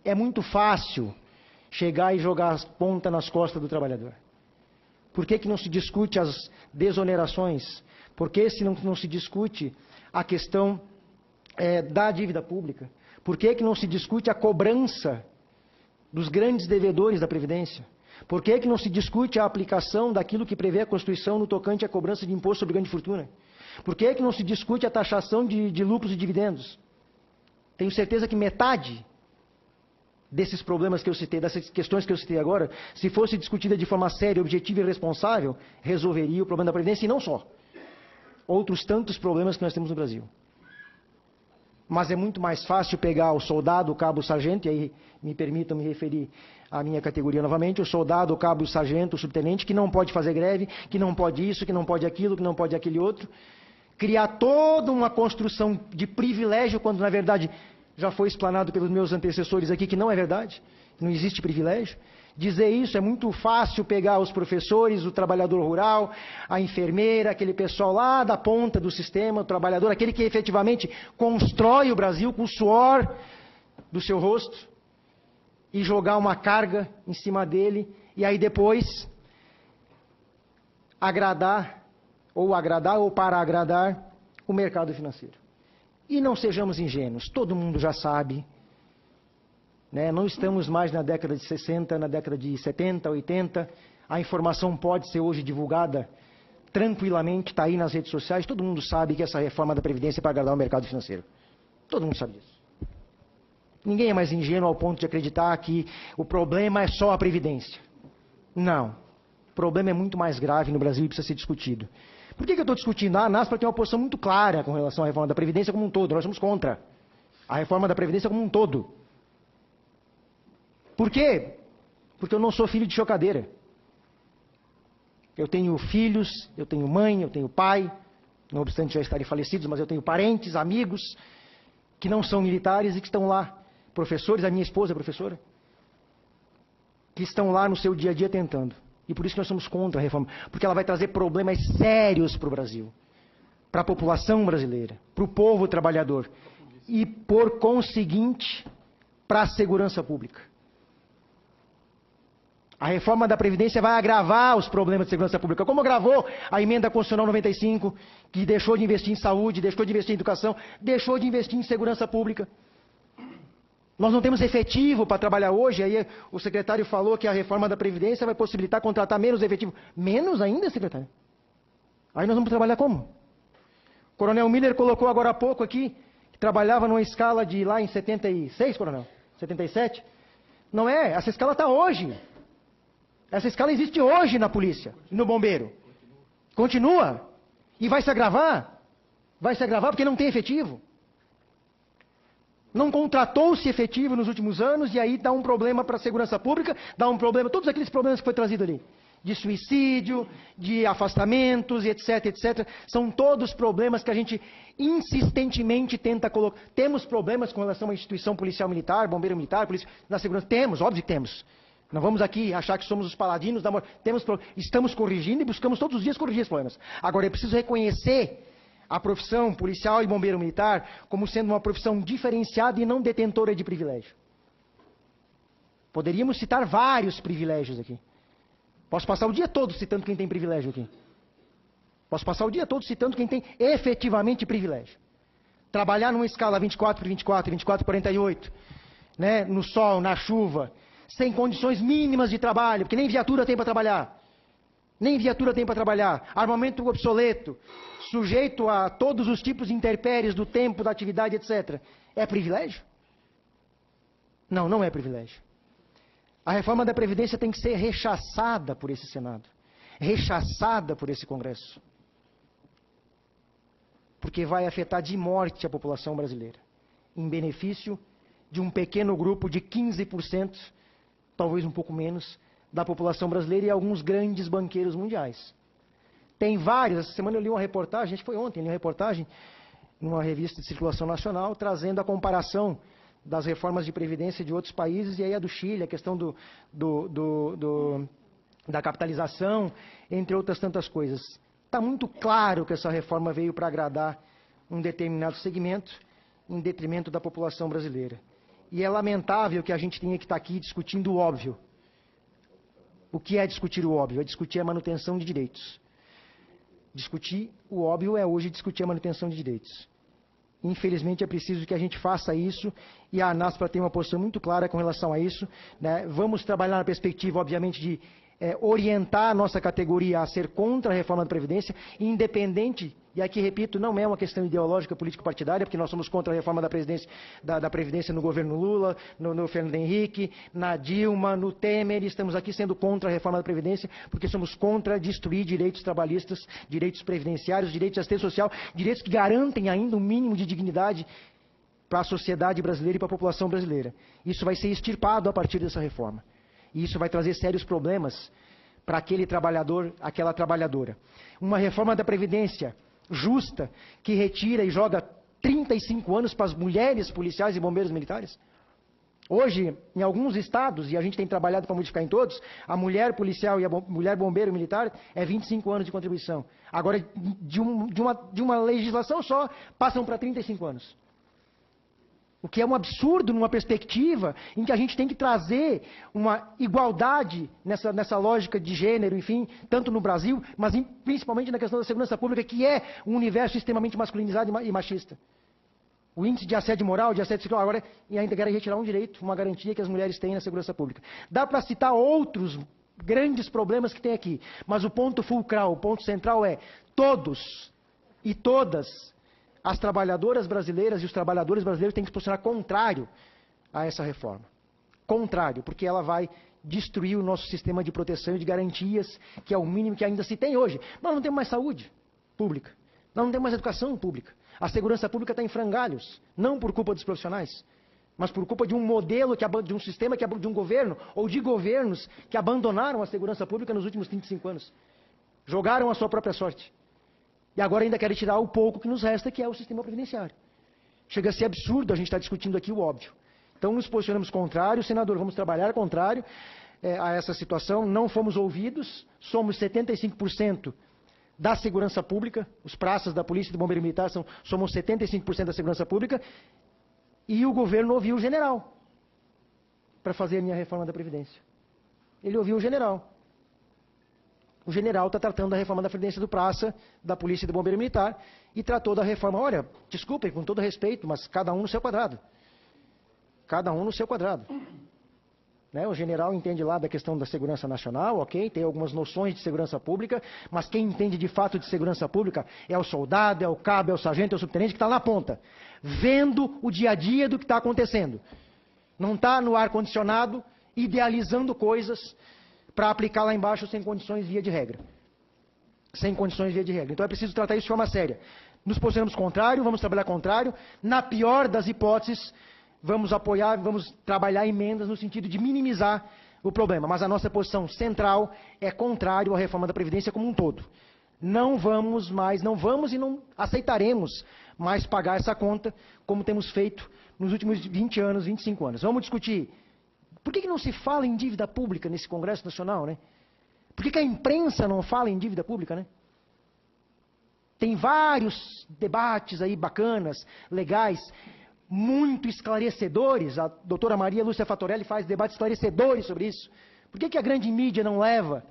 É muito fácil chegar e jogar as pontas nas costas do trabalhador. Por que não se discute as desonerações? Por que não se discute a questão da dívida pública? Por que não se discute a cobrança dos grandes devedores da Previdência? Por que não se discute a aplicação daquilo que prevê a Constituição no tocante à cobrança de imposto sobre grande fortuna? Por que não se discute a taxação de lucros e dividendos? Tenho certeza que metade desses problemas que eu citei, dessas questões que eu citei agora, se fosse discutida de forma séria, objetiva e responsável, resolveria o problema da Previdência e não só. Outros tantos problemas que nós temos no Brasil. Mas é muito mais fácil pegar o soldado, o cabo, o sargento, e aí me permitam me referir à minha categoria novamente, o soldado, o cabo, o sargento, o subtenente, que não pode fazer greve, que não pode isso, que não pode aquilo, que não pode aquele outro, criar toda uma construção de privilégio, quando na verdade já foi explanado pelos meus antecessores aqui que não é verdade, não existe privilégio. Dizer isso é muito fácil pegar os professores, o trabalhador rural, a enfermeira, aquele pessoal lá da ponta do sistema, o trabalhador, aquele que efetivamente constrói o Brasil com o suor do seu rosto, e jogar uma carga em cima dele, e aí depois agradar ou para agradar o mercado financeiro. E não sejamos ingênuos, todo mundo já sabe, né? Não estamos mais na década de 60, na década de 70, 80, a informação pode ser hoje divulgada tranquilamente, está aí nas redes sociais, todo mundo sabe que essa reforma da Previdência é para agradar o mercado financeiro. Todo mundo sabe disso. Ninguém é mais ingênuo ao ponto de acreditar que o problema é só a Previdência. Não. O problema é muito mais grave no Brasil e precisa ser discutido. Por que eu estou discutindo? A ANASPRA tem uma posição muito clara com relação à reforma da Previdência como um todo. Nós somos contra a reforma da Previdência como um todo. Por quê? Porque eu não sou filho de chocadeira. Eu tenho filhos, eu tenho mãe, eu tenho pai, não obstante já estarem falecidos, mas eu tenho parentes, amigos, que não são militares e que estão lá. Professores, a minha esposa é professora, que estão lá no seu dia a dia tentando. E por isso que nós somos contra a reforma, porque ela vai trazer problemas sérios para o Brasil, para a população brasileira, para o povo trabalhador e, por conseguinte, para a segurança pública. A reforma da Previdência vai agravar os problemas de segurança pública, como agravou a emenda constitucional 95, que deixou de investir em saúde, deixou de investir em educação, deixou de investir em segurança pública. Nós não temos efetivo para trabalhar hoje, aí o secretário falou que a reforma da Previdência vai possibilitar contratar menos efetivo. Menos ainda, secretário? Aí nós vamos trabalhar como? O Coronel Miller colocou agora há pouco aqui, que trabalhava numa escala de lá em 76, coronel? 77? Não é, essa escala está hoje. Essa escala existe hoje na polícia e no bombeiro. Continua. E vai se agravar. Vai se agravar porque não tem efetivo. Não contratou-se efetivo nos últimos anos e aí dá um problema para a segurança pública, dá um problema, todos aqueles problemas que foi trazido ali, de suicídio, de afastamentos, etc, etc, são todos problemas que a gente insistentemente tenta colocar. Temos problemas com relação à instituição policial militar, bombeiro militar, polícia da segurança, temos, óbvio que temos. Não vamos aqui achar que somos os paladinos da morte. Estamos corrigindo e buscamos todos os dias corrigir os problemas. Agora, é preciso reconhecer a profissão policial e bombeiro militar como sendo uma profissão diferenciada e não detentora de privilégio. Poderíamos citar vários privilégios aqui. Posso passar o dia todo citando quem tem privilégio aqui. Posso passar o dia todo citando quem tem efetivamente privilégio. Trabalhar numa escala 24 por 24, 24 por 48, né, no sol, na chuva, sem condições mínimas de trabalho, porque nem viatura tem para trabalhar. Nem viatura tem para trabalhar. Armamento obsoleto, sujeito a todos os tipos de intempéries do tempo, da atividade, etc. É privilégio? Não, não é privilégio. A reforma da Previdência tem que ser rechaçada por esse Senado. Rechaçada por esse Congresso. Porque vai afetar de morte a população brasileira. Em benefício de um pequeno grupo de 15%, talvez um pouco menos, da população brasileira e alguns grandes banqueiros mundiais. Tem vários, essa semana eu li uma reportagem, acho que foi ontem, li uma reportagem numa revista de circulação nacional, trazendo a comparação das reformas de previdência de outros países, e aí a do Chile, a questão da capitalização, entre outras tantas coisas. Está muito claro que essa reforma veio para agradar um determinado segmento, em detrimento da população brasileira. E é lamentável que a gente tenha que estar aqui discutindo o óbvio. O que é discutir o óbvio? É discutir a manutenção de direitos. Discutir o óbvio é hoje discutir a manutenção de direitos. Infelizmente é preciso que a gente faça isso e a ANASPRA tem uma posição muito clara com relação a isso, né? Vamos trabalhar na perspectiva, obviamente, de orientar a nossa categoria a ser contra a reforma da Previdência, independente, e aqui repito, não é uma questão ideológica, político-partidária, porque nós somos contra a reforma da Previdência no governo Lula, no Fernando Henrique, na Dilma, no Temer, estamos aqui sendo contra a reforma da Previdência, porque somos contra destruir direitos trabalhistas, direitos previdenciários, direitos de assistência social, direitos que garantem ainda um mínimo de dignidade para a sociedade brasileira e para a população brasileira. Isso vai ser extirpado a partir dessa reforma. E isso vai trazer sérios problemas para aquele trabalhador, aquela trabalhadora. Uma reforma da Previdência justa, que retira e joga 35 anos para as mulheres policiais e bombeiros militares. Hoje, em alguns estados, e a gente tem trabalhado para modificar em todos, a mulher policial e a mulher bombeiro militar é 25 anos de contribuição. Agora, de uma legislação só, passam para 35 anos. O que é um absurdo numa perspectiva em que a gente tem que trazer uma igualdade nessa lógica de gênero, enfim, tanto no Brasil, mas principalmente na questão da segurança pública, que é um universo extremamente masculinizado e machista. O índice de assédio moral, de assédio sexual, agora, e ainda querem retirar um direito, uma garantia que as mulheres têm na segurança pública. Dá para citar outros grandes problemas que tem aqui, mas o ponto fulcral, o ponto central é todos e todas as trabalhadoras brasileiras e os trabalhadores brasileiros têm que se posicionar contrário a essa reforma. Contrário, porque ela vai destruir o nosso sistema de proteção e de garantias, que é o mínimo que ainda se tem hoje. Nós não temos mais saúde pública, nós não temos mais educação pública. A segurança pública está em frangalhos, não por culpa dos profissionais, mas por culpa de um modelo, de um sistema, de um governo, ou de governos que abandonaram a segurança pública nos últimos 35 anos. Jogaram a sua própria sorte. E agora ainda querem tirar o pouco que nos resta, que é o sistema previdenciário. Chega a ser absurdo a gente estar discutindo aqui o óbvio. Então nos posicionamos contrário, senador, vamos trabalhar contrário a essa situação. Não fomos ouvidos, somos 75% da segurança pública, os praças da polícia e do bombeiro militar somos 75% da segurança pública, e o governo ouviu o general para fazer a minha reforma da Previdência. Ele ouviu o general. O general está tratando da reforma da Previdência do Praça, da Polícia e do Bombeiro Militar, e tratou da reforma, olha, desculpem, com todo respeito, mas cada um no seu quadrado. Cada um no seu quadrado. Né? O general entende lá da questão da segurança nacional, ok, tem algumas noções de segurança pública, mas quem entende de fato de segurança pública é o soldado, é o cabo, é o sargento, é o subtenente que está na ponta, vendo o dia a dia do que está acontecendo. Não está no ar-condicionado, idealizando coisas para aplicar lá embaixo sem condições via de regra. Sem condições via de regra. Então é preciso tratar isso de forma séria. Nos posicionamos contrário, vamos trabalhar contrário. Na pior das hipóteses, vamos apoiar, vamos trabalhar emendas no sentido de minimizar o problema. Mas a nossa posição central é contrário à reforma da Previdência como um todo. Não vamos e não aceitaremos mais pagar essa conta como temos feito nos últimos 20 anos, 25 anos. Vamos discutir. Por que não se fala em dívida pública nesse Congresso Nacional, né? Por que a imprensa não fala em dívida pública, né? Tem vários debates aí bacanas, legais, muito esclarecedores. A doutora Maria Lúcia Fatorelli faz debates esclarecedores sobre isso. Por que a grande mídia não leva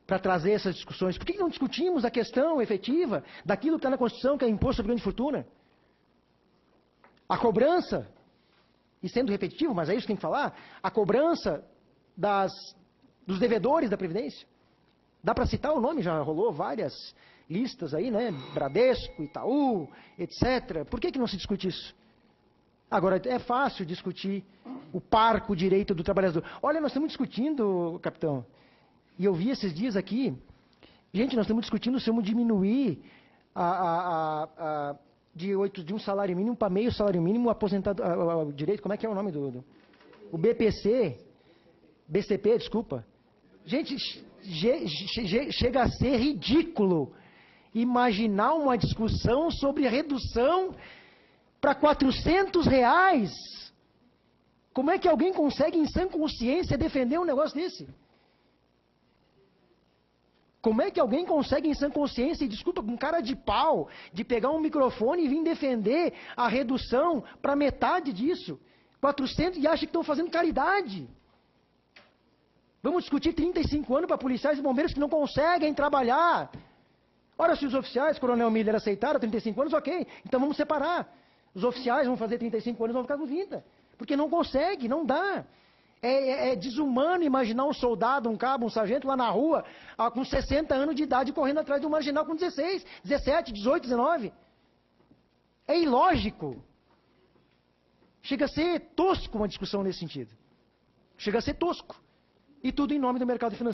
para trazer essas discussões? Por que não discutimos a questão efetiva daquilo que está na Constituição, que é imposto sobre grande fortuna? A cobrança, e sendo repetitivo, mas é isso que tem que falar, a cobrança dos devedores da Previdência. Dá para citar o nome, já rolou várias listas aí, né? Bradesco, Itaú, etc. Por que não se discute isso? Agora, é fácil discutir o parco direito do trabalhador. Olha, nós estamos discutindo, capitão, e eu vi esses dias aqui, gente, nós estamos discutindo se vamos diminuir de um salário mínimo para meio salário mínimo aposentado, direito, como é que é o nome o BCP, desculpa. Gente, chega a ser ridículo imaginar uma discussão sobre redução para R$400. Como é que alguém consegue, em sã consciência, defender um negócio desse? Como é que alguém consegue, em sã consciência, e desculpa, com cara de pau, de pegar um microfone e vir defender a redução para metade disso? 400 e acham que estão fazendo caridade. Vamos discutir 35 anos para policiais e bombeiros que não conseguem trabalhar. Ora, se os oficiais, Coronel Miller, aceitaram 35 anos, ok. Então vamos separar. Os oficiais vão fazer 35 anos e vão ficar com 30. Porque não consegue, não dá. É desumano imaginar um soldado, um cabo, um sargento lá na rua, com 60 anos de idade, correndo atrás de um marginal com 16, 17, 18, 19. É ilógico. Chega a ser tosco uma discussão nesse sentido. Chega a ser tosco. E tudo em nome do mercado financeiro.